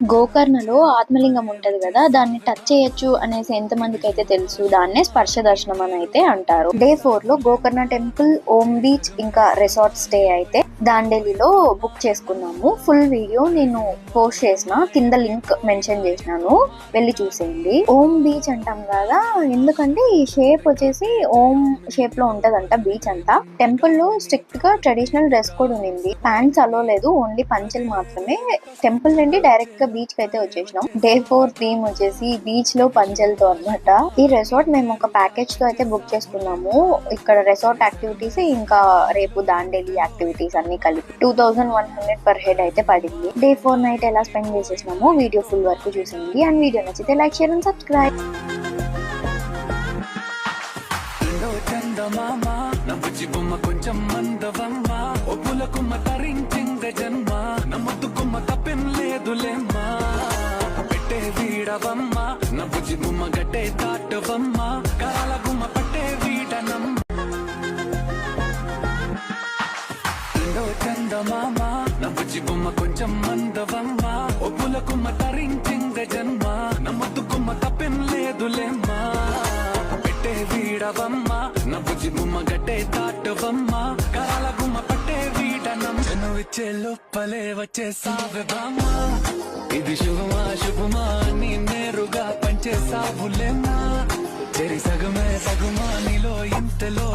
గోకర్ణలో ఆత్మలింగం ఉంటది కదా, దాన్ని టచ్ చేయొచ్చు అనేసి ఎంతమందికి అయితే తెలుసు. దాన్నే స్పర్శ దర్శనం అని అయితే అంటారు. డే 4 లో గోకర్ణ టెంపుల్, ఓమ్ బీచ్ ఇంకా రిసార్ట్ స్టే అయితే దాండేలిలో బుక్ చేసుకున్నాము. ఫుల్ వీడియో నేను పోస్ట్ చేసిన, కింద లింక్ మెన్షన్ చేసినాను, వెళ్ళి చూసేయండి. ఓమ్ బీచ్ అంటాం కదా, ఎందుకంటే ఈ షేప్ వచ్చేసి ఓమ్ షేప్ లో ఉంటదంట బీచ్ అంతా. టెంపుల్ లో స్ట్రిక్ట్ గా ట్రెడిషనల్ డ్రెస్ కోడ్ ఉంది. ప్యాంట్స్ అలో లేదు, ఓన్లీ పంచెలు మాత్రమే. టెంపుల్ నుండి డైరెక్ట్ గా బీచ్ కి అయితే వచ్చేసినాం. డే 4 థీమ్ వచ్చేసి బీచ్ లో పంచెలతో అన్నమాట. ఈ రిసార్ట్ మేము ఒక ప్యాకేజ్ తో అయితే బుక్ చేసుకున్నాము. ఇక్కడ రిసార్ట్ యాక్టివిటీస్ ఇంకా రేపు దాండేలి యాక్టివిటీస్ అన్ని కలిపి 2100 పర్ హెడ్ అయితే పడింది. డే 4 నైట్ ఎలా స్పెండ్ చేసేసినాము వీడియో ఫుల్ వరకు చూసింది. అండ్ వీడియో నచ్చితే లైక్, షేర్ అండ్ సబ్స్క్రైబ్. కొంచెం మందవమ్మ ఒప్పులకుమ్మ తరించింద జన్మ నమ్మతుకుమ్మ తప్పెం లేదులేమ్మా పెట్టే వీడవమ్మ నవ్వుచి బొమ్మ గట్టే దాటవమ్మ కాల గుమ్మ పట్టే వీడనమ్మ చందమామ నవ్వుచి బొమ్మ కొంచెం మందవమ్మ ఒప్పులకుమ్మ తరించింద జన్మ నమ్మతుకుమ్మ తప్పెం లేదులేమ్మా పెట్టే వీడవమ్మ నవ్వుచి బొమ్మ గట్టే దాటవమ్మ కాల గుమ్మ పట్టే వీడనం నువ్విచ్చే లోపలే వచ్చే సావె బామ్మ ఇది శుభమా శుభమా నీ నేరుగా పంచే సావులేమ్మా చెరి సగమే సగుమా నీలో ఇంతలో